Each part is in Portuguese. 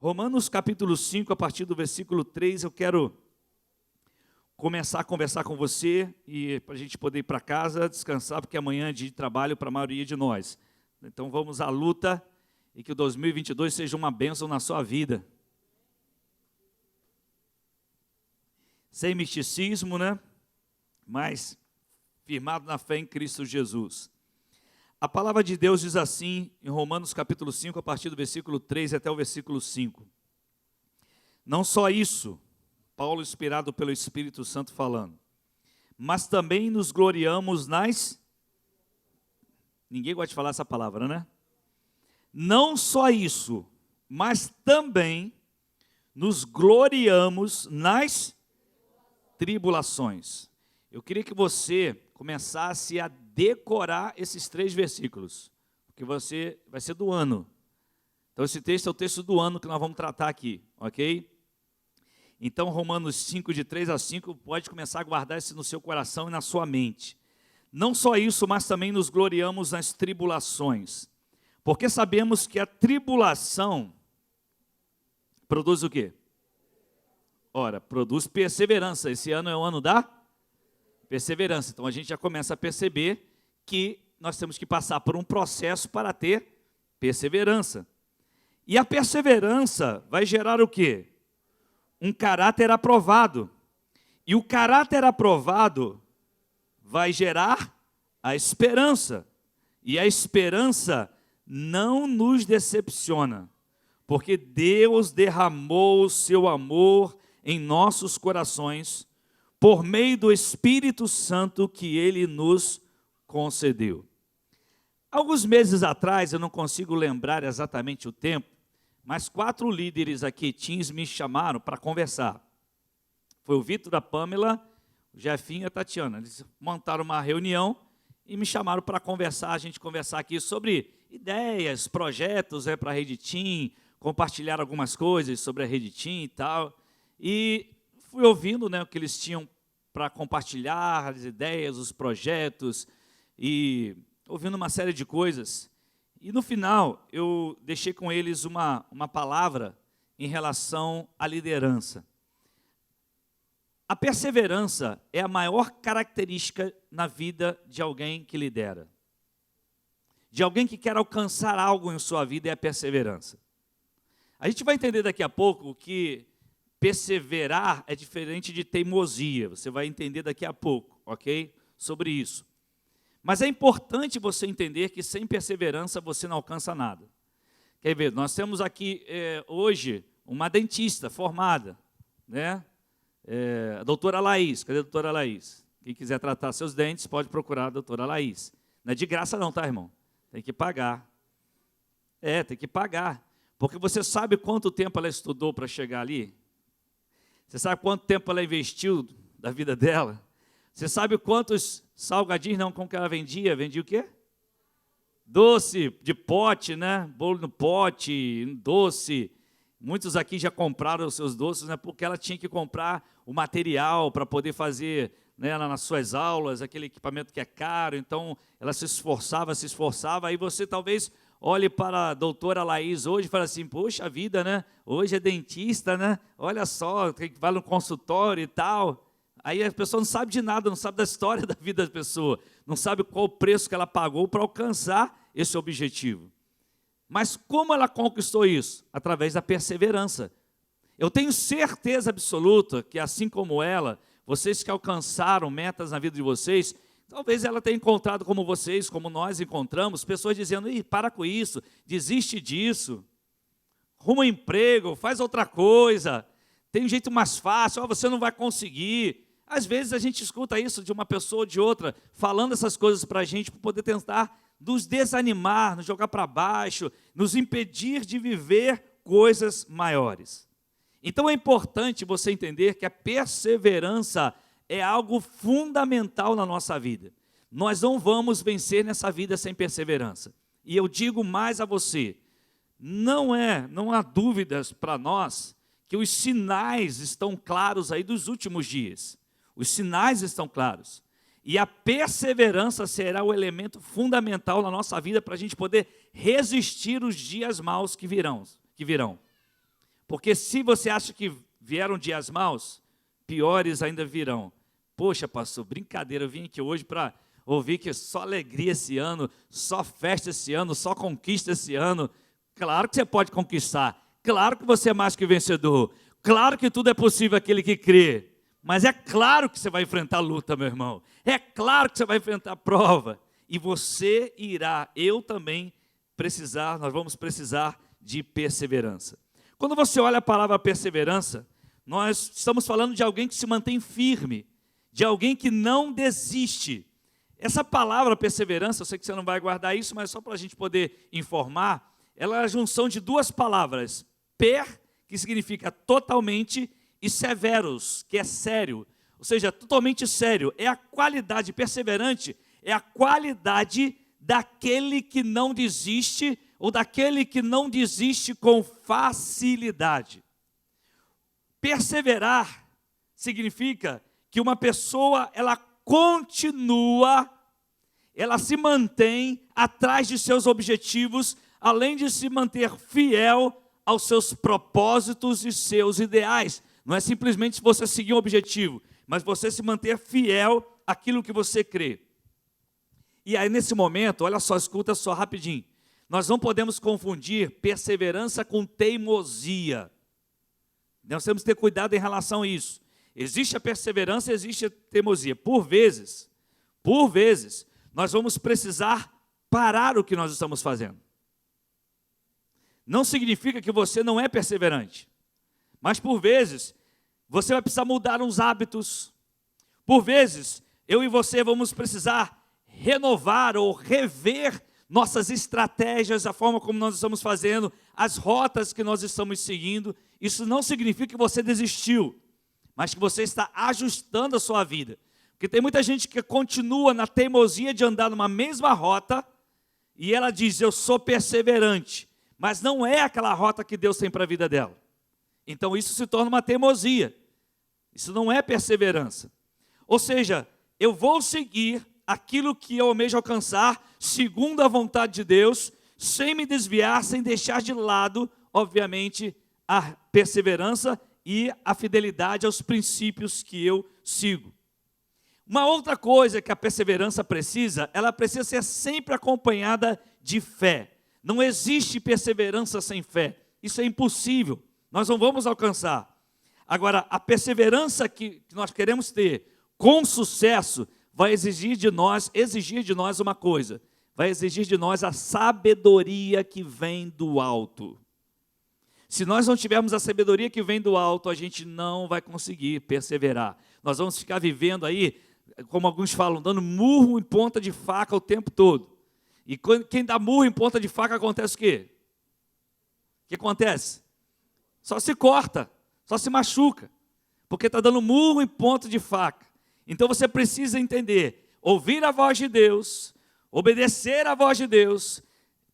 Romanos capítulo 5, a partir do versículo 3, eu quero começar a conversar com você e para a gente poder ir para casa, descansar, porque amanhã é dia de trabalho para a maioria de nós. Então vamos à luta e que o 2022 seja uma bênção na sua vida. Sem misticismo, né? Mas firmado na fé em Cristo Jesus. A palavra de Deus diz assim, em Romanos capítulo 5, a partir do versículo 3 até o versículo 5. Não só isso, Paulo inspirado pelo Espírito Santo falando, mas também nos gloriamos nas... Ninguém gosta de falar essa palavra, né? Não só isso, mas também nos gloriamos nas tribulações. Eu queria que você começasse a decorar esses 3 versículos, porque você vai ser do ano. Então esse texto é o texto do ano que nós vamos tratar aqui, ok? Então Romanos 5, de 3 a 5, pode começar a guardar isso no seu coração e na sua mente. Não só isso, mas também nos gloriamos nas tribulações, porque sabemos que a tribulação produz o quê? Ora, produz perseverança. Esse ano é o ano da perseverança. Então a gente já começa a perceber que nós temos que passar por um processo para ter perseverança. E a perseverança vai gerar o quê? Um caráter aprovado. E o caráter aprovado vai gerar a esperança. E a esperança não nos decepciona, porque Deus derramou o seu amor em nossos corações por meio do Espírito Santo que Ele nos concedeu. Alguns meses atrás, eu não consigo lembrar exatamente o tempo, mas 4 líderes aqui, teens, me chamaram para conversar. Foi o Vitor, a Pamela, o Jefinho e a Tatiana. Eles montaram uma reunião e me chamaram para conversar, a gente conversar aqui sobre ideias, projetos para a Rede Team, compartilhar algumas coisas sobre a Rede Team e tal. E fui ouvindo, o que eles tinham para compartilhar, as ideias, os projetos, e ouvindo uma série de coisas. E no final, eu deixei com eles uma palavra em relação à liderança. A perseverança é a maior característica na vida de alguém que lidera. De alguém que quer alcançar algo em sua vida é a perseverança. A gente vai entender daqui a pouco que perseverar é diferente de teimosia. Você vai entender daqui a pouco, ok? Sobre isso. Mas é importante você entender que sem perseverança você não alcança nada. Quer ver? Nós temos aqui hoje uma dentista formada, né? A doutora Laís. Cadê a doutora Laís? Quem quiser tratar seus dentes pode procurar a doutora Laís. Não é de graça não, tá, irmão? Tem que pagar. Tem que pagar. Porque você sabe quanto tempo ela estudou para chegar ali? Você sabe quanto tempo ela investiu da vida dela? Você sabe quantos salgadinhos, como que ela vendia? Vendia o quê? Doce de pote, né? Bolo no pote, doce. Muitos aqui já compraram os seus doces, porque ela tinha que comprar o material para poder fazer, nas suas aulas, aquele equipamento que é caro. Então, ela se esforçava. Aí você talvez olhe para a doutora Laís hoje e fala assim, poxa vida, hoje é dentista, olha só, vai no consultório e tal. Aí a pessoa não sabe de nada, não sabe da história da vida da pessoa, não sabe qual o preço que ela pagou para alcançar esse objetivo. Mas como ela conquistou isso? Através da perseverança. Eu tenho certeza absoluta que, assim como ela, vocês que alcançaram metas na vida de vocês, talvez ela tenha encontrado como vocês, como nós encontramos, pessoas dizendo, para com isso, desiste disso, arruma um emprego, faz outra coisa, tem um jeito mais fácil, você não vai conseguir. Às vezes a gente escuta isso de uma pessoa ou de outra, falando essas coisas para a gente, para poder tentar nos desanimar, nos jogar para baixo, nos impedir de viver coisas maiores. Então é importante você entender que a perseverança é algo fundamental na nossa vida. Nós não vamos vencer nessa vida sem perseverança. E eu digo mais a você, não há dúvidas para nós que os sinais estão claros aí dos últimos dias. Os sinais estão claros. E a perseverança será o elemento fundamental na nossa vida para a gente poder resistir os dias maus que virão. Porque se você acha que vieram dias maus, piores ainda virão. Poxa, pastor, brincadeira, eu vim aqui hoje para ouvir que só alegria esse ano, só festa esse ano, só conquista esse ano. Claro que você pode conquistar, claro que você é mais que vencedor, claro que tudo é possível aquele que crê. Mas é claro que você vai enfrentar luta, meu irmão. É claro que você vai enfrentar prova. E você irá, eu também, nós vamos precisar de perseverança. Quando você olha a palavra perseverança, nós estamos falando de alguém que se mantém firme, de alguém que não desiste. Essa palavra perseverança, eu sei que você não vai guardar isso, mas só para a gente poder informar, ela é a junção de duas palavras. Per, que significa totalmente, e severos, que é sério, ou seja, totalmente sério. É a qualidade, perseverante, é a qualidade daquele que não desiste, ou daquele que não desiste com facilidade. Perseverar significa que uma pessoa, ela continua, ela se mantém atrás de seus objetivos, além de se manter fiel aos seus propósitos e seus ideais. Não é simplesmente você seguir um objetivo, mas você se manter fiel àquilo que você crê. E aí nesse momento, olha só, escuta só rapidinho. Nós não podemos confundir perseverança com teimosia. Nós temos que ter cuidado em relação a isso. Existe a perseverança, existe a teimosia. Por vezes, nós vamos precisar parar o que nós estamos fazendo. Não significa que você não é perseverante. Mas por vezes, você vai precisar mudar uns hábitos. Por vezes, eu e você vamos precisar renovar ou rever nossas estratégias, a forma como nós estamos fazendo, as rotas que nós estamos seguindo. Isso não significa que você desistiu, mas que você está ajustando a sua vida. Porque tem muita gente que continua na teimosia de andar numa mesma rota, e ela diz, eu sou perseverante, mas não é aquela rota que Deus tem para a vida dela. Então isso se torna uma teimosia, isso não é perseverança. Ou seja, eu vou seguir aquilo que eu almejo alcançar, segundo a vontade de Deus, sem me desviar, sem deixar de lado, obviamente, a perseverança e a fidelidade aos princípios que eu sigo. Uma outra coisa que a perseverança precisa, ela precisa ser sempre acompanhada de fé. Não existe perseverança sem fé, isso é impossível. Nós não vamos alcançar. Agora, a perseverança que nós queremos ter com sucesso vai exigir de nós uma coisa. Vai exigir de nós a sabedoria que vem do alto. Se nós não tivermos a sabedoria que vem do alto, a gente não vai conseguir perseverar. Nós vamos ficar vivendo aí, como alguns falam, dando murro em ponta de faca o tempo todo. E quem dá murro em ponta de faca, acontece o quê? O que acontece? Só se corta, só se machuca, porque está dando murro em ponta de faca. Então você precisa entender, ouvir a voz de Deus, obedecer à voz de Deus,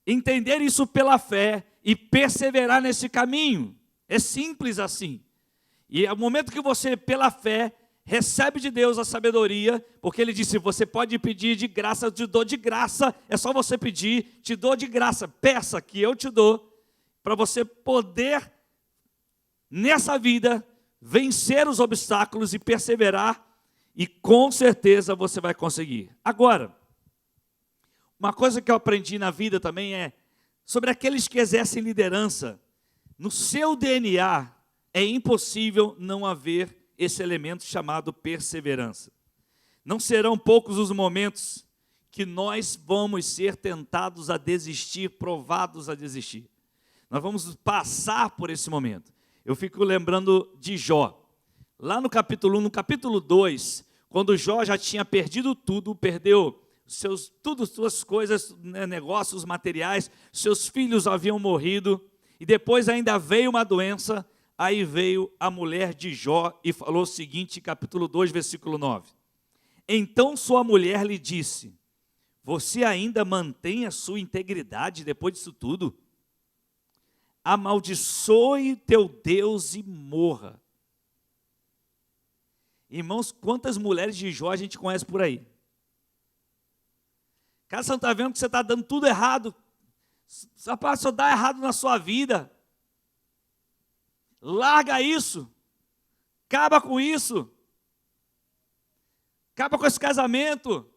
entender isso pela fé e perseverar nesse caminho. É simples assim. E é o momento que você, pela fé, recebe de Deus a sabedoria, porque Ele disse, você pode pedir de graça, eu te dou de graça, é só você pedir, te dou de graça, peça que eu te dou, para você poder, nessa vida, vencer os obstáculos e perseverar, e com certeza você vai conseguir. Agora, uma coisa que eu aprendi na vida também é, sobre aqueles que exercem liderança, no seu DNA é impossível não haver esse elemento chamado perseverança. Não serão poucos os momentos que nós vamos ser tentados a desistir, provados a desistir. Nós vamos passar por esse momento. Eu fico lembrando de Jó. Lá no capítulo 1, no capítulo 2, quando Jó já tinha perdido tudo, perdeu suas coisas, negócios materiais, seus filhos haviam morrido, e depois ainda veio uma doença, aí veio a mulher de Jó e falou o seguinte, capítulo 2, versículo 9. Então sua mulher lhe disse, você ainda mantém a sua integridade depois disso tudo? Amaldiçoe teu Deus e morra. Irmãos, quantas mulheres de Jó a gente conhece por aí? Cara, você não está vendo que você está dando tudo errado? Só dá errado na sua vida. Larga isso. Acaba com isso. Acaba com esse casamento.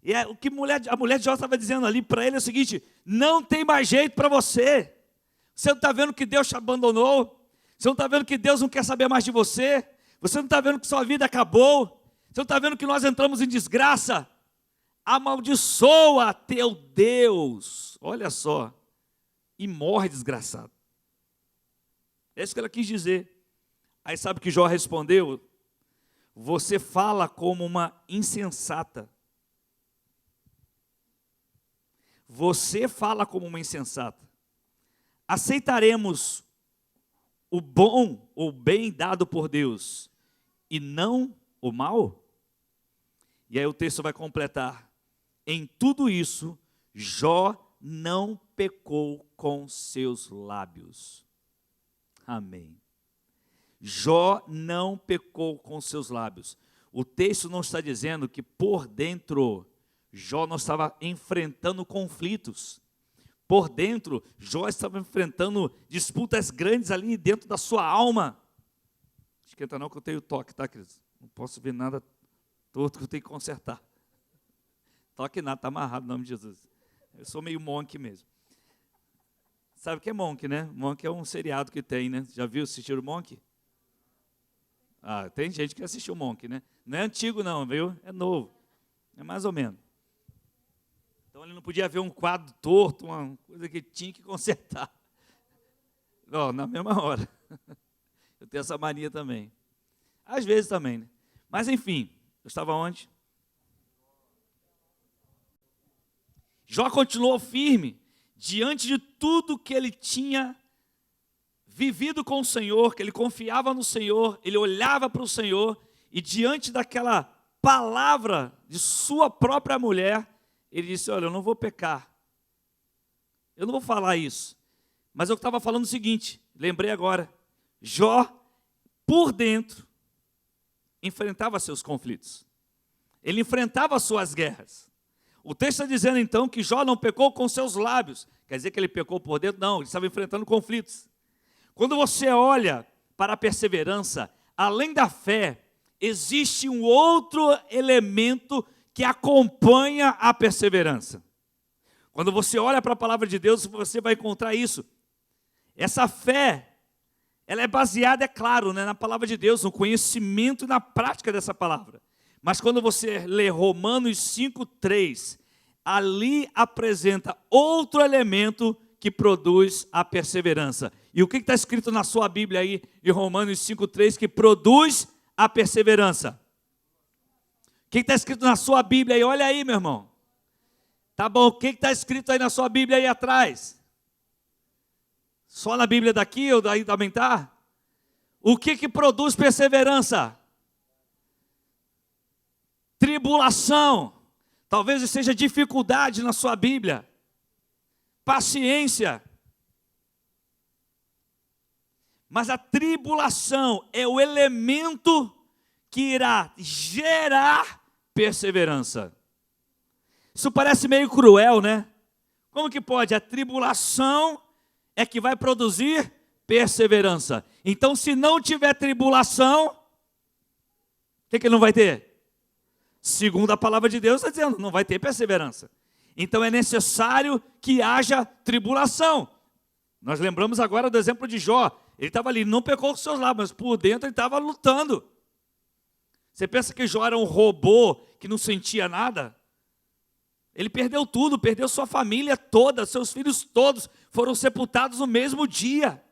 E o que a mulher de Jó estava dizendo ali para ele é o seguinte: não tem mais jeito para você. Você não está vendo que Deus te abandonou? Você não está vendo que Deus não quer saber mais de você? Você não está vendo que sua vida acabou? Você não está vendo que nós entramos em desgraça? Amaldiçoa teu Deus. Olha só. E morre desgraçado. É isso que ela quis dizer. Aí sabe o que Jó respondeu? Você fala como uma insensata. Você fala como uma insensata. Aceitaremos o bom ou bem dado por Deus e não o mal? E aí o texto vai completar. Em tudo isso, Jó não pecou com seus lábios. Amém. Jó não pecou com seus lábios. O texto não está dizendo que por dentro Jó não estava enfrentando conflitos. Por dentro, Jó estava enfrentando disputas grandes ali dentro da sua alma. Esquenta não que eu tenho toque, tá, queridos? Não posso ver nada torto que eu tenho que consertar. Toque nada, está amarrado em nome de Jesus. Eu sou meio monk mesmo. Sabe o que é Monk, né? Monk é um seriado que tem, né? Já viu assistir o Monk? Ah, tem gente que assistiu o Monk, né? Não é antigo não, viu? É novo. É mais ou menos. Então ele não podia ver um quadro torto, uma coisa que tinha que consertar. Não, na mesma hora. Eu tenho essa mania também. Às vezes também, né? Mas enfim, eu estava onde? Jó continuou firme diante de tudo que ele tinha vivido com o Senhor, que ele confiava no Senhor, ele olhava para o Senhor, e diante daquela palavra de sua própria mulher, ele disse: olha, eu não vou pecar, eu não vou falar isso, mas eu estava falando o seguinte, lembrei agora, Jó, por dentro, enfrentava seus conflitos, ele enfrentava suas guerras. O texto está dizendo então que Jó não pecou com seus lábios. Quer dizer que ele pecou por dentro? Não, ele estava enfrentando conflitos. Quando você olha para a perseverança, além da fé, existe um outro elemento que acompanha a perseverança. Quando você olha para a palavra de Deus, você vai encontrar isso. Essa fé, ela é baseada, é claro, né, na palavra de Deus, no conhecimento e na prática dessa palavra. Mas quando você lê Romanos 5:3, ali apresenta outro elemento que produz a perseverança. E o que está escrito na sua Bíblia aí, em Romanos 5:3, que produz a perseverança? O que está escrito na sua Bíblia aí? Olha aí, meu irmão. Tá bom, o que está escrito aí na sua Bíblia aí atrás? Só na Bíblia daqui ou daí da Aumentar? O que produz perseverança? Tribulação, talvez seja dificuldade na sua Bíblia, paciência, mas a tribulação é o elemento que irá gerar perseverança. Isso parece meio cruel, né? Como que pode? A tribulação é que vai produzir perseverança. Então, se não tiver tribulação, o que não vai ter? Segundo a palavra de Deus está dizendo, não vai ter perseverança. Então é necessário que haja tribulação. Nós lembramos agora do exemplo de Jó. Ele estava ali, não pecou com seus lábios, mas por dentro ele estava lutando. Você pensa que Jó era um robô que não sentia nada? Ele perdeu tudo, perdeu sua família toda, seus filhos todos foram sepultados no mesmo dia.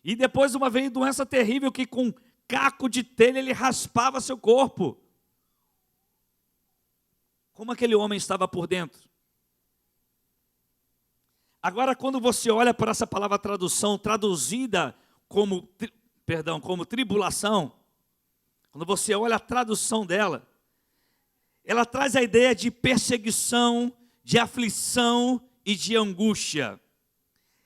E depois uma veio doença terrível que com caco de telha ele raspava seu corpo. Como aquele homem estava por dentro? Agora, quando você olha para essa palavra tradução, traduzida como tribulação, quando você olha a tradução dela, ela traz a ideia de perseguição, de aflição e de angústia.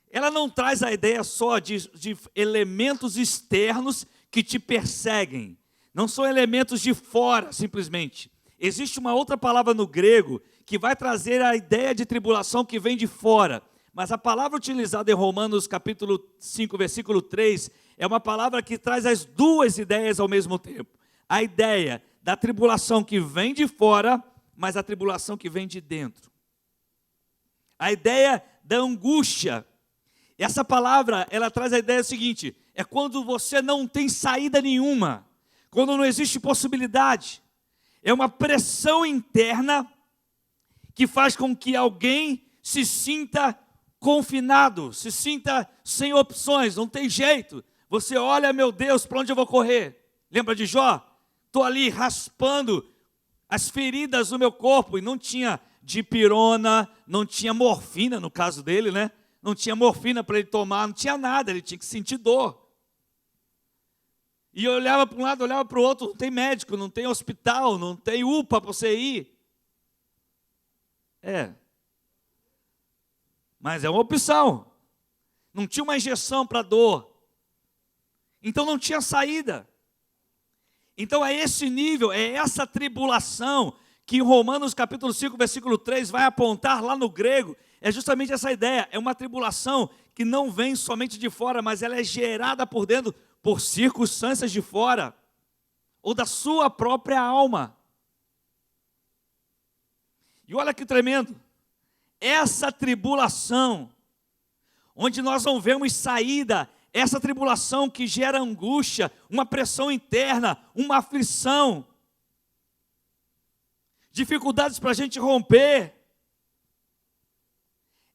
Ela não traz a ideia só de elementos externos que te perseguem. Não são elementos de fora, simplesmente. Existe uma outra palavra no grego que vai trazer a ideia de tribulação que vem de fora. mas a palavra utilizada em Romanos capítulo 5, versículo 3, é uma palavra que traz as duas ideias ao mesmo tempo. A ideia da tribulação que vem de fora, mas a tribulação que vem de dentro. A ideia da angústia. Essa palavra, ela traz a ideia seguinte: é quando você não tem saída nenhuma, quando não existe possibilidade. É uma pressão interna que faz com que alguém se sinta confinado, se sinta sem opções, não tem jeito. Você olha, meu Deus, para onde eu vou correr? Lembra de Jó? Estou ali raspando as feridas do meu corpo, e não tinha dipirona, não tinha morfina no caso dele, né? Não tinha morfina para ele tomar, não tinha nada, ele tinha que sentir dor. E eu olhava para um lado, olhava para o outro, não tem médico, não tem hospital, não tem UPA para você ir. Mas é uma opção. Não tinha uma injeção para dor. Então não tinha saída. Então é esse nível, é essa tribulação que em Romanos capítulo 5, versículo 3 vai apontar lá no grego. É justamente essa ideia, é uma tribulação que não vem somente de fora, mas ela é gerada por dentro, por circunstâncias de fora, ou da sua própria alma. E olha que tremendo, essa tribulação, onde nós não vemos saída, essa tribulação que gera angústia, uma pressão interna, uma aflição, dificuldades para a gente romper,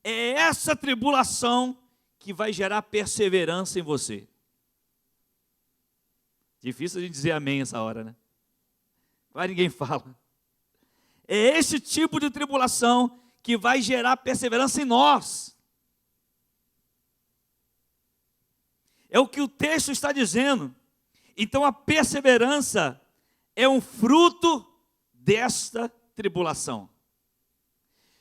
é essa tribulação que vai gerar perseverança em você. Difícil a gente dizer amém essa hora, né? Quase ninguém fala. É esse tipo de tribulação que vai gerar perseverança em nós. É o que o texto está dizendo. Então a perseverança é um fruto desta tribulação.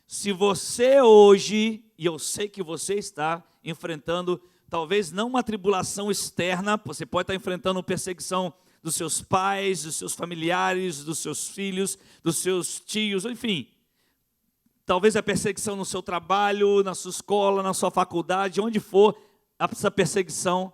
Se você hoje, e eu sei que você está enfrentando, talvez não uma tribulação externa, você pode estar enfrentando perseguição dos seus pais, dos seus familiares, dos seus filhos, dos seus tios, enfim. Talvez a perseguição no seu trabalho, na sua escola, na sua faculdade, onde for, essa perseguição.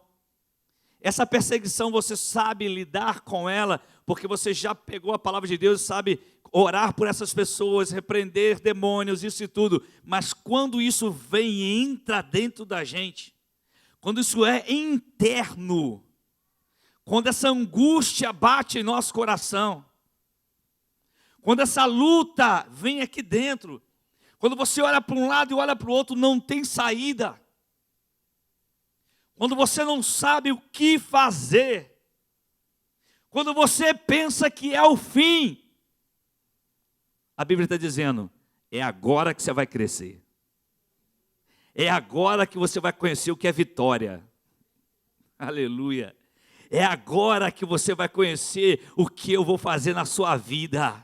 Essa perseguição você sabe lidar com ela, porque você já pegou a palavra de Deus e sabe orar por essas pessoas, repreender demônios, isso e tudo. Mas quando isso vem e entra dentro da gente, quando isso é interno, quando essa angústia bate em nosso coração, quando essa luta vem aqui dentro, quando você olha para um lado e olha para o outro, não tem saída. Quando você não sabe o que fazer, quando você pensa que é o fim, a Bíblia está dizendo, é agora que você vai crescer. É agora que você vai conhecer o que é vitória. Aleluia. É agora que você vai conhecer o que eu vou fazer na sua vida.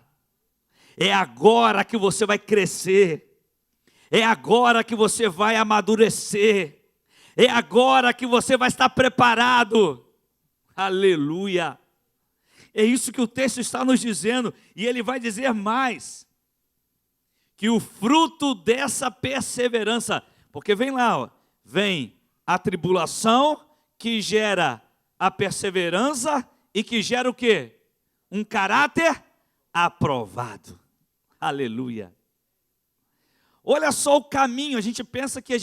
É agora que você vai crescer. É agora que você vai amadurecer. É agora que você vai estar preparado. Aleluia. É isso que o texto está nos dizendo. E ele vai dizer mais. Que o fruto dessa perseverança, porque vem lá, ó, vem a tribulação que gera a perseverança e que gera o quê? Um caráter aprovado. Aleluia. Olha só o caminho, a gente pensa que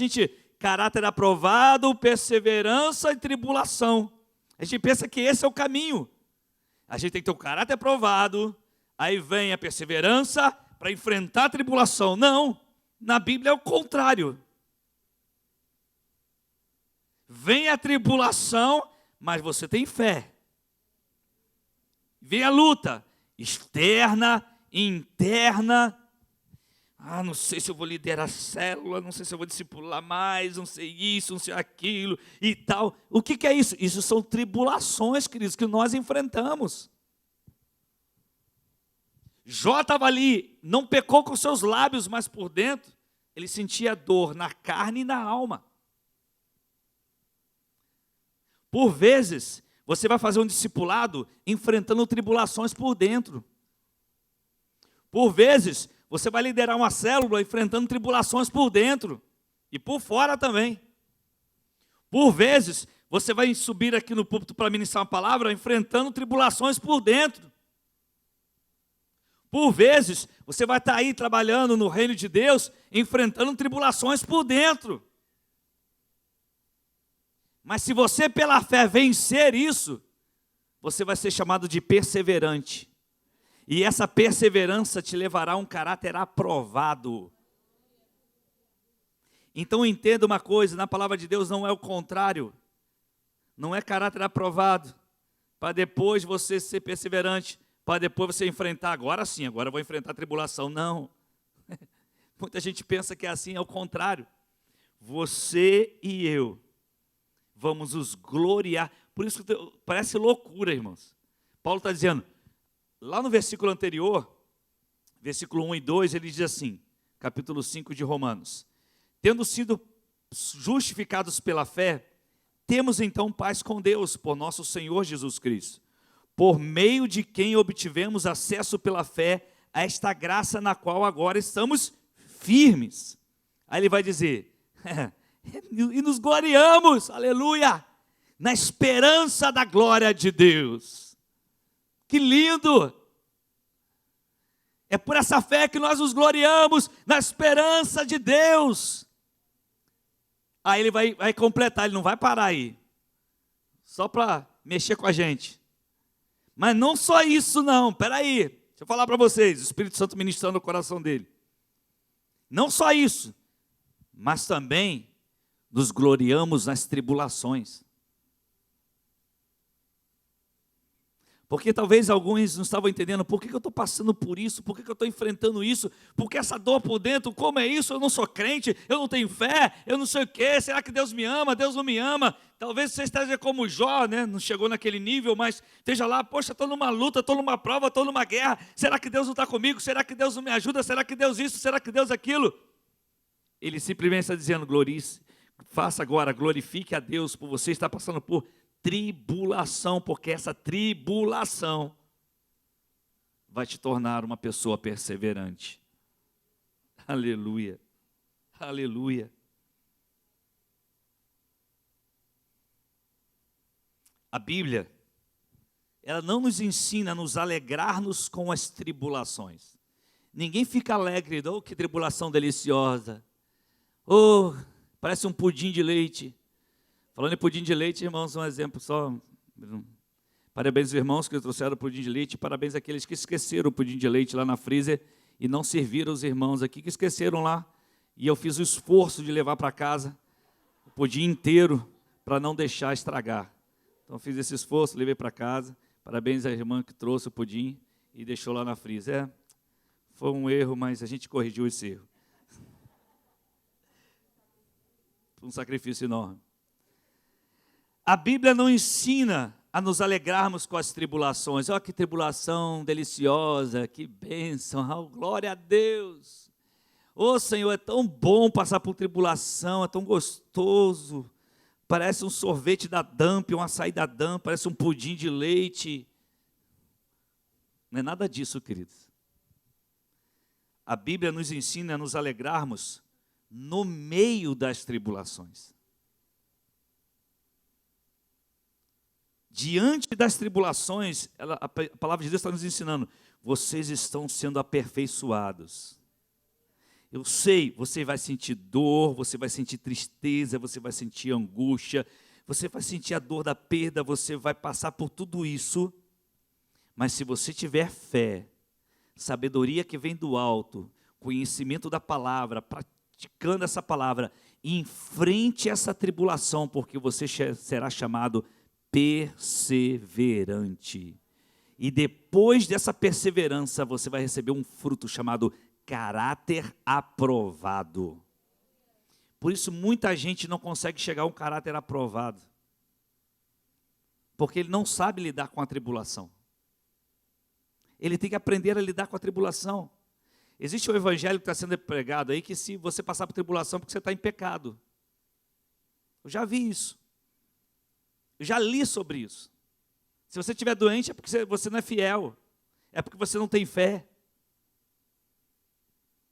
caráter aprovado, perseverança e tribulação. A gente pensa que esse é o caminho. A gente tem que ter o caráter aprovado, aí vem a perseverança para enfrentar a tribulação. Não, na Bíblia é o contrário. Vem a tribulação, mas você tem fé. Vem a luta externa, interna. Não sei se eu vou liderar a célula, não sei se eu vou discipular mais, não sei isso, não sei aquilo e tal. O que é isso? Isso são tribulações, queridos, que nós enfrentamos. Jó estava ali, não pecou com seus lábios, mas por dentro ele sentia dor na carne e na alma. Por vezes, você vai fazer um discipulado enfrentando tribulações por dentro. Por vezes, você vai liderar uma célula enfrentando tribulações por dentro. E por fora também. Por vezes, você vai subir aqui no púlpito para ministrar uma palavra enfrentando tribulações por dentro. Por vezes, você vai estar aí trabalhando no reino de Deus, enfrentando tribulações por dentro. Mas se você pela fé vencer isso, você vai ser chamado de perseverante. E essa perseverança te levará a um caráter aprovado. Então entenda uma coisa, na palavra de Deus não é o contrário. Não é caráter aprovado, para depois você ser perseverante, para depois você enfrentar, agora sim, agora eu vou enfrentar a tribulação. Não. Muita gente pensa que é assim, é o contrário. Você e eu vamos nos gloriar. Por isso parece loucura, irmãos. Paulo está dizendo, lá no versículo anterior, versículo 1 e 2, ele diz assim, capítulo 5 de Romanos: tendo sido justificados pela fé, temos então paz com Deus, por nosso Senhor Jesus Cristo, por meio de quem obtivemos acesso pela fé a esta graça na qual agora estamos firmes. Aí ele vai dizer, e nos gloriamos, aleluia, na esperança da glória de Deus. Que lindo! É por essa fé que nós nos gloriamos, na esperança de Deus. Aí ele vai completar, ele não vai parar aí, só para mexer com a gente. Mas não só isso não, peraí, deixa eu falar para vocês, o Espírito Santo ministrando o coração dele. Não só isso, mas também nos gloriamos nas tribulações. Porque talvez alguns não estavam entendendo, por que eu estou passando por isso, por que eu estou enfrentando isso, porque essa dor por dentro, como é isso, eu não sou crente, eu não tenho fé, eu não sei o quê, será que Deus me ama, Deus não me ama? Talvez você esteja como Jó, né? Não chegou naquele nível, mas esteja lá, poxa, estou numa luta, estou numa prova, estou numa guerra, será que Deus não está comigo, será que Deus não me ajuda, será que Deus isso, será que Deus aquilo? Ele simplesmente está dizendo, faça agora, glorifique a Deus por você estar passando por tribulação, porque essa tribulação vai te tornar uma pessoa perseverante. Aleluia, aleluia. A Bíblia, ela não nos ensina a nos alegrarmos com as tribulações. Ninguém fica alegre, oh, que tribulação deliciosa. Oh, parece um pudim de leite. Falando em pudim de leite, irmãos, um exemplo só. Parabéns aos irmãos que trouxeram o pudim de leite, parabéns àqueles que esqueceram o pudim de leite lá na freezer e não serviram os irmãos aqui que esqueceram lá. E eu fiz o esforço de levar para casa o pudim inteiro para não deixar estragar. Então fiz esse esforço, levei para casa. Parabéns à irmã que trouxe o pudim e deixou lá na freezer. Foi um erro, mas a gente corrigiu esse erro. Foi um sacrifício enorme. A Bíblia não ensina a nos alegrarmos com as tribulações. Olha que tribulação deliciosa, que bênção, oh, glória a Deus. Oh Senhor, é tão bom passar por tribulação, é tão gostoso. Parece um sorvete da Dump, um açaí da Dump, parece um pudim de leite. Não é nada disso, queridos. A Bíblia nos ensina a nos alegrarmos no meio das tribulações. Diante das tribulações, a palavra de Deus está nos ensinando, vocês estão sendo aperfeiçoados. Eu sei, você vai sentir dor, você vai sentir tristeza, você vai sentir angústia, você vai sentir a dor da perda, você vai passar por tudo isso, mas se você tiver fé, sabedoria que vem do alto, conhecimento da palavra, praticando essa palavra, enfrente essa tribulação, porque você será chamado perseverante. E depois dessa perseverança, você vai receber um fruto chamado caráter aprovado. Por isso, muita gente não consegue chegar a um caráter aprovado. Porque ele não sabe lidar com a tribulação. Ele tem que aprender a lidar com a tribulação. Existe um evangelho que está sendo pregado aí, que se você passar por tribulação, é porque você está em pecado. Eu já vi isso. Eu já li sobre isso. Se você estiver doente, é porque você não é fiel. É porque você não tem fé.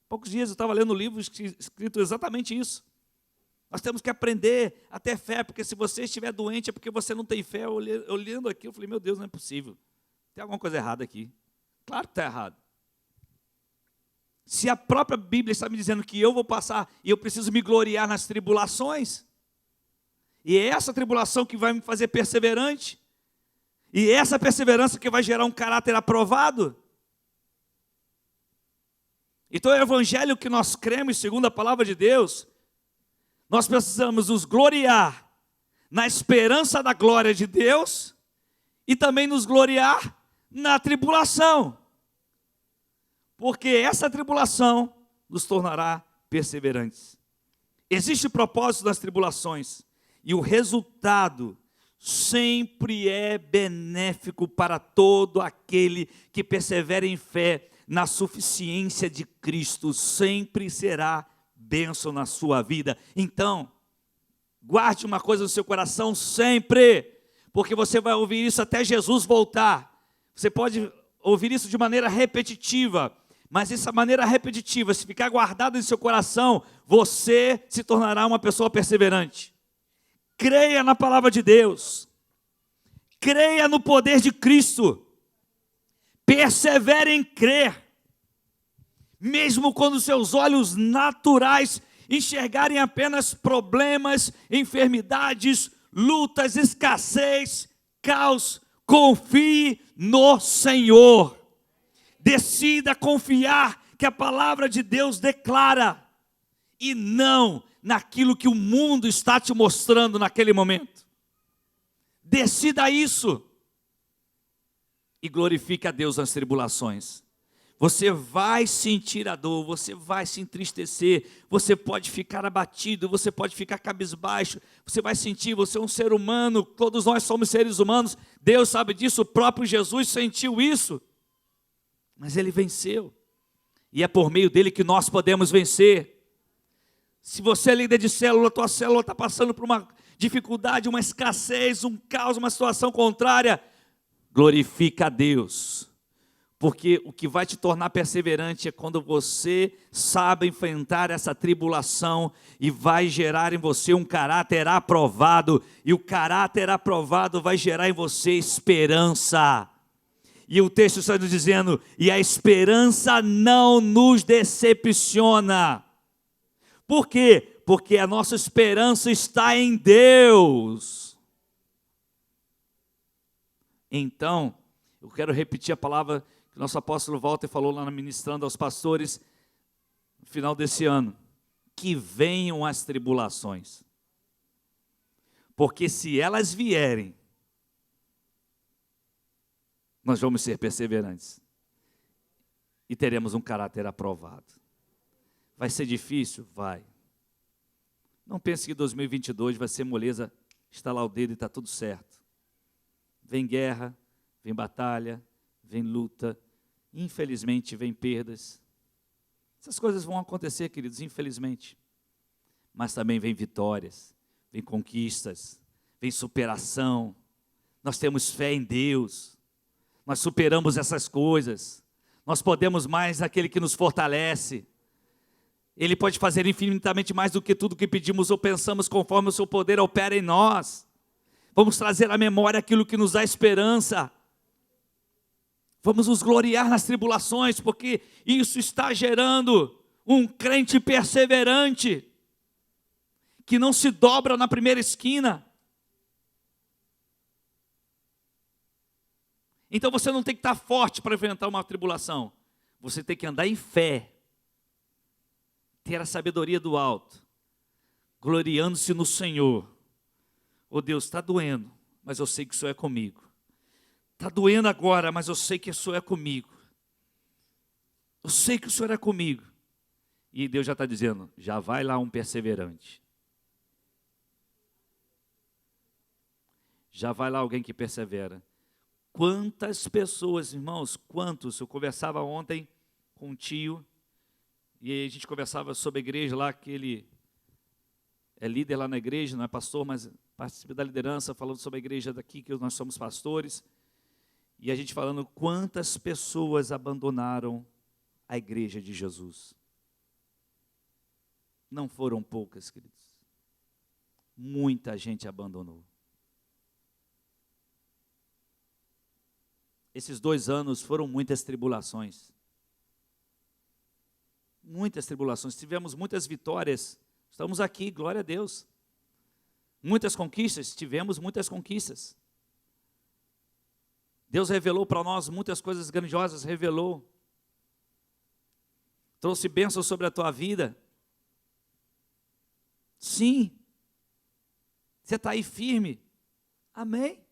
Poucos dias eu estava lendo um livro escrito exatamente isso. Nós temos que aprender a ter fé, porque se você estiver doente é porque você não tem fé. Olhando aqui, eu falei, meu Deus, não é possível. Tem alguma coisa errada aqui. Claro que está errado. Se a própria Bíblia está me dizendo que eu vou passar e eu preciso me gloriar nas tribulações, e é essa tribulação que vai me fazer perseverante, e é essa perseverança que vai gerar um caráter aprovado. Então o evangelho que nós cremos, segundo a palavra de Deus, nós precisamos nos gloriar na esperança da glória de Deus e também nos gloriar na tribulação, porque essa tribulação nos tornará perseverantes. Existe propósito nas tribulações e o resultado sempre é benéfico para todo aquele que persevera em fé na suficiência de Cristo, sempre será bênção na sua vida. Então, guarde uma coisa no seu coração sempre, porque você vai ouvir isso até Jesus voltar. Você pode ouvir isso de maneira repetitiva, mas essa maneira repetitiva, se ficar guardado em seu coração, você se tornará uma pessoa perseverante. Creia na palavra de Deus, creia no poder de Cristo, persevere em crer, mesmo quando seus olhos naturais enxergarem apenas problemas, enfermidades, lutas, escassez, caos. Confie no Senhor. Decida confiar que a palavra de Deus declara e não naquilo que o mundo está te mostrando naquele momento. Decida isso e glorifique a Deus nas tribulações. Você vai sentir a dor, você vai se entristecer, você pode ficar abatido, você pode ficar cabisbaixo, você vai sentir, você é um ser humano, todos nós somos seres humanos, Deus sabe disso, o próprio Jesus sentiu isso, mas Ele venceu, e é por meio dEle que nós podemos vencer. Se você é líder de célula, tua célula está passando por uma dificuldade, uma escassez, um caos, uma situação contrária, glorifica a Deus. Porque o que vai te tornar perseverante é quando você sabe enfrentar essa tribulação e vai gerar em você um caráter aprovado. E o caráter aprovado vai gerar em você esperança. E o texto está nos dizendo, e a esperança não nos decepciona. Por quê? Porque a nossa esperança está em Deus. Então, eu quero repetir a palavra que o nosso apóstolo Walter falou lá ministrando aos pastores no final desse ano, que venham as tribulações, porque se elas vierem, nós vamos ser perseverantes e teremos um caráter aprovado. Vai ser difícil? Vai. Não pense que 2022 vai ser moleza, estalar o dedo e está tudo certo. Vem guerra, vem batalha, vem luta, infelizmente vem perdas. Essas coisas vão acontecer, queridos, infelizmente. Mas também vem vitórias, vem conquistas, vem superação. Nós temos fé em Deus. Nós superamos essas coisas. Nós podemos mais naquele que nos fortalece. Ele pode fazer infinitamente mais do que tudo que pedimos ou pensamos, conforme o seu poder opera em nós. Vamos trazer à memória aquilo que nos dá esperança. Vamos nos gloriar nas tribulações, porque isso está gerando um crente perseverante, que não se dobra na primeira esquina. Então você não tem que estar forte para enfrentar uma tribulação. Você tem que andar em fé, ter a sabedoria do alto, gloriando-se no Senhor. Oh Deus, está doendo, mas eu sei que o Senhor é comigo. Está doendo agora, mas eu sei que o Senhor é comigo. Eu sei que o Senhor é comigo. E Deus já está dizendo, já vai lá um perseverante. Já vai lá alguém que persevera. Quantas pessoas, irmãos, quantos? Eu conversava ontem com um tio, e a gente conversava sobre a igreja lá, que ele é líder lá na igreja, não é pastor, mas participa da liderança, falando sobre a igreja daqui, que nós somos pastores. E a gente falando quantas pessoas abandonaram a igreja de Jesus. Não foram poucas, queridos. muita gente abandonou. Esses 2 anos foram muitas tribulações. Muitas tribulações. Tivemos muitas vitórias. Estamos aqui, glória a Deus. Muitas conquistas, tivemos muitas conquistas. Deus revelou para nós muitas coisas grandiosas, revelou. Trouxe bênçãos sobre a tua vida. Sim. Você está aí firme. Amém.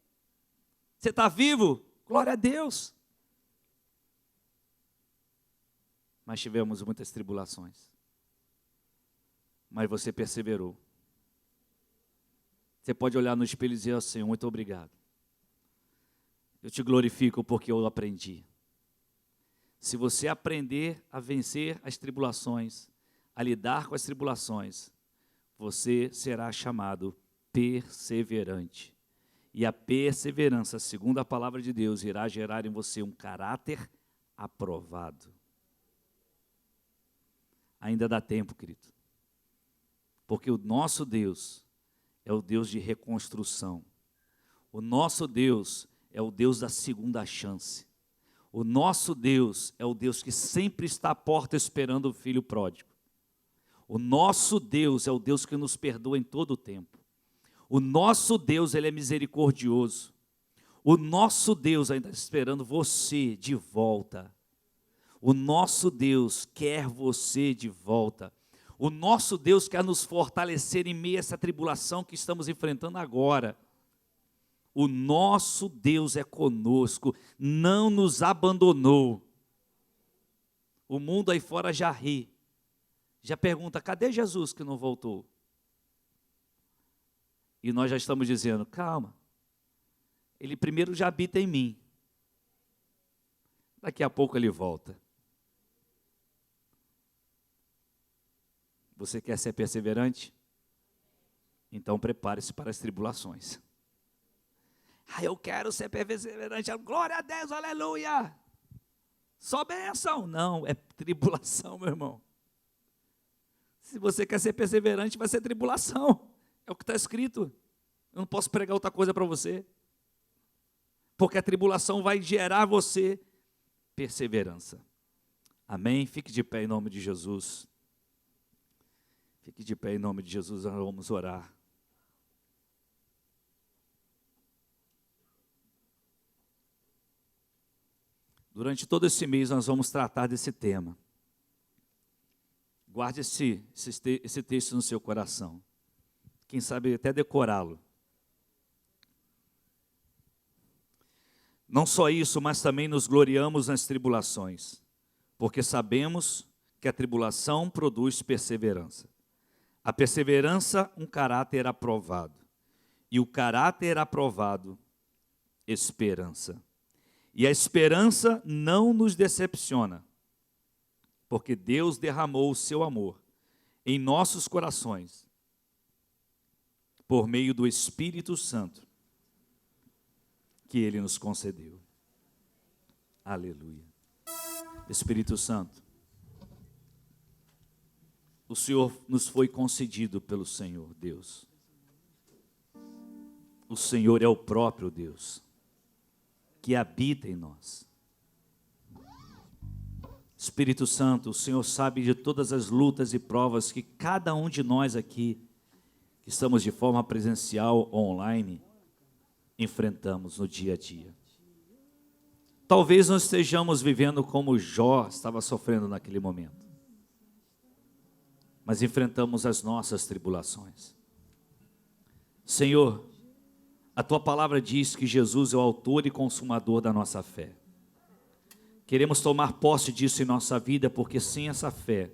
Você está vivo. Glória a Deus. Mas tivemos muitas tribulações. Mas você perseverou. Você pode olhar no espelho e dizer: Senhor, muito obrigado. Eu te glorifico porque eu aprendi. Se você aprender a vencer as tribulações, a lidar com as tribulações, você será chamado perseverante. E a perseverança, segundo a palavra de Deus, irá gerar em você um caráter aprovado. Ainda dá tempo, querido. Porque o nosso Deus é o Deus de reconstrução. O nosso Deus é o Deus da segunda chance. O nosso Deus é o Deus que sempre está à porta esperando o filho pródigo. O nosso Deus é o Deus que nos perdoa em todo o tempo. O nosso Deus, Ele é misericordioso. O nosso Deus ainda está esperando você de volta. O nosso Deus quer você de volta. O nosso Deus quer nos fortalecer em meio a essa tribulação que estamos enfrentando agora. O nosso Deus é conosco, não nos abandonou. O mundo aí fora já ri, já pergunta: cadê Jesus que não voltou? E nós já estamos dizendo: calma, Ele primeiro já habita em mim, daqui a pouco Ele volta. Você quer ser perseverante? Então prepare-se para as tribulações. Eu quero ser perseverante, glória a Deus, aleluia. Só bênção. Não, é tribulação, meu irmão. Se você quer ser perseverante, vai ser tribulação. É o que está escrito. Eu não posso pregar outra coisa para você. Porque a tribulação vai gerar você perseverança. Amém? Fique de pé em nome de Jesus. Fique de pé em nome de Jesus, nós vamos orar. Durante todo esse mês nós vamos tratar desse tema. Guarde esse texto no seu coração. Quem sabe até decorá-lo. Não só isso, mas também nos gloriamos nas tribulações, porque sabemos que a tribulação produz perseverança. A perseverança, um caráter aprovado. E o caráter aprovado, esperança. E a esperança não nos decepciona, porque Deus derramou o seu amor em nossos corações, por meio do Espírito Santo, que Ele nos concedeu. Aleluia. Espírito Santo, o Senhor nos foi concedido pelo Senhor, Deus. O Senhor é o próprio Deus, que habita em nós. Espírito Santo, o Senhor sabe de todas as lutas e provas que cada um de nós aqui, que estamos de forma presencial ou online, enfrentamos no dia a dia. Talvez não estejamos vivendo como Jó estava sofrendo naquele momento, mas enfrentamos as nossas tribulações. Senhor, a Tua palavra diz que Jesus é o autor e consumador da nossa fé. Queremos tomar posse disso em nossa vida, porque sem essa fé,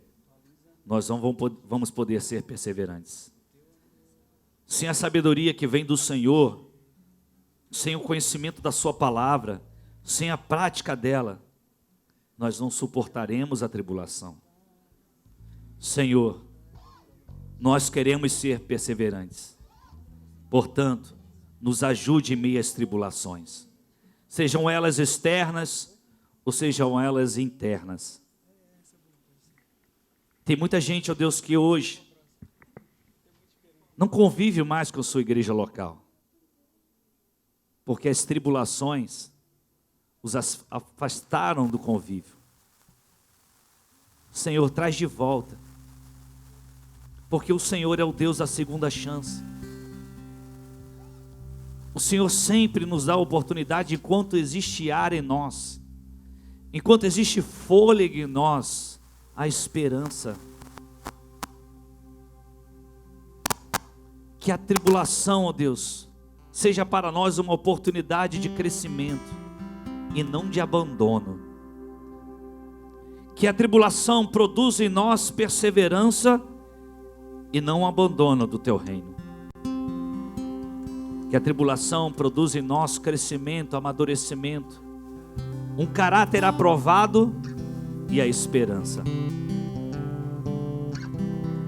nós não vamos poder ser perseverantes. Sem a sabedoria que vem do Senhor, sem o conhecimento da Sua palavra, sem a prática dela, nós não suportaremos a tribulação. Senhor, nós queremos ser perseverantes. Portanto, nos ajude em meio às tribulações, sejam elas externas ou sejam elas internas. Tem muita gente, ó Deus, que hoje não convive mais com a sua igreja local, porque as tribulações os afastaram do convívio. Senhor, traz de volta, porque o Senhor é o Deus da segunda chance. O Senhor sempre nos dá a oportunidade, enquanto existe ar em nós, enquanto existe fôlego em nós, a esperança. Que a tribulação, ó Deus, seja para nós uma oportunidade de crescimento e não de abandono. Que a tribulação produza em nós perseverança e não abandono do teu reino. Que a tribulação produza em nós crescimento, amadurecimento, um caráter aprovado e a esperança.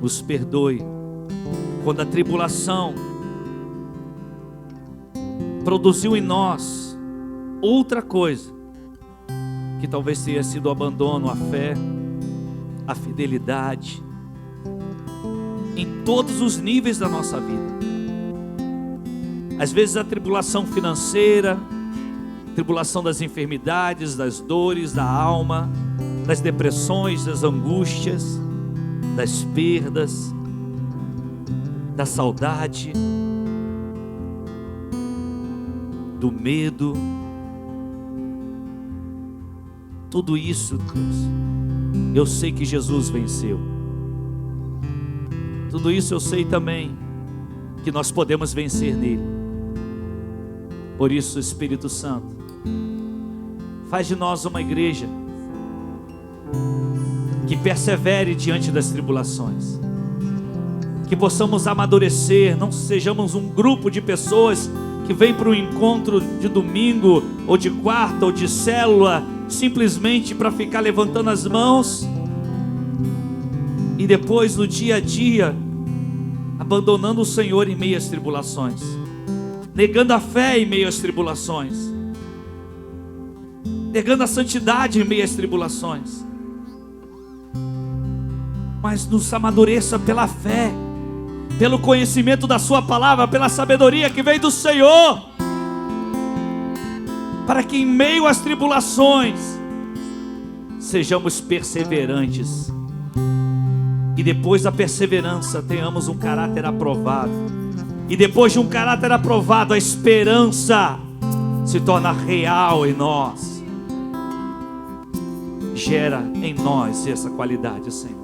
Nos perdoe quando a tribulação produziu em nós outra coisa, que talvez tenha sido o abandono, a fé, a fidelidade, em todos os níveis da nossa vida. Às vezes a tribulação financeira, tribulação das enfermidades, das dores da alma, das depressões, das angústias, das perdas, da saudade, do medo. Tudo isso, Deus, eu sei que Jesus venceu. Tudo isso eu sei também que nós podemos vencer nele. Por isso, Espírito Santo, faz de nós uma igreja que persevere diante das tribulações, que possamos amadurecer, não sejamos um grupo de pessoas que vem para um encontro de domingo, ou de quarta, ou de célula, simplesmente para ficar levantando as mãos, e depois no dia a dia, abandonando o Senhor em meio às tribulações, negando a fé em meio às tribulações, negando a santidade em meio às tribulações. Mas nos amadureça pela fé, pelo conhecimento da sua palavra, pela sabedoria que vem do Senhor, para que em meio às tribulações sejamos perseverantes, e depois da perseverança tenhamos um caráter aprovado, e depois de um caráter aprovado, a esperança se torna real em nós. Gera em nós essa qualidade, Senhor.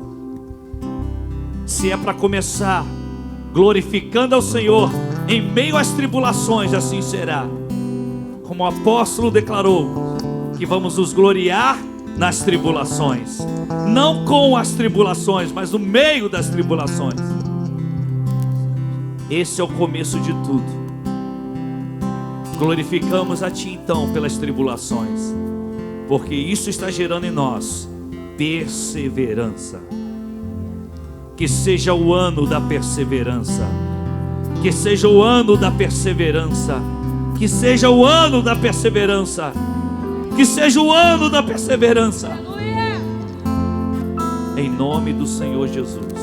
Se é para começar glorificando ao Senhor em meio às tribulações, assim será. Como o apóstolo declarou, que vamos nos gloriar nas tribulações, não com as tribulações, mas no meio das tribulações. Esse é o começo de tudo. Glorificamos a Ti então pelas tribulações, porque isso está gerando em nós perseverança. Que seja o ano da perseverança, que seja o ano da perseverança, que seja o ano da perseverança, que seja o ano da perseverança, em nome do Senhor Jesus.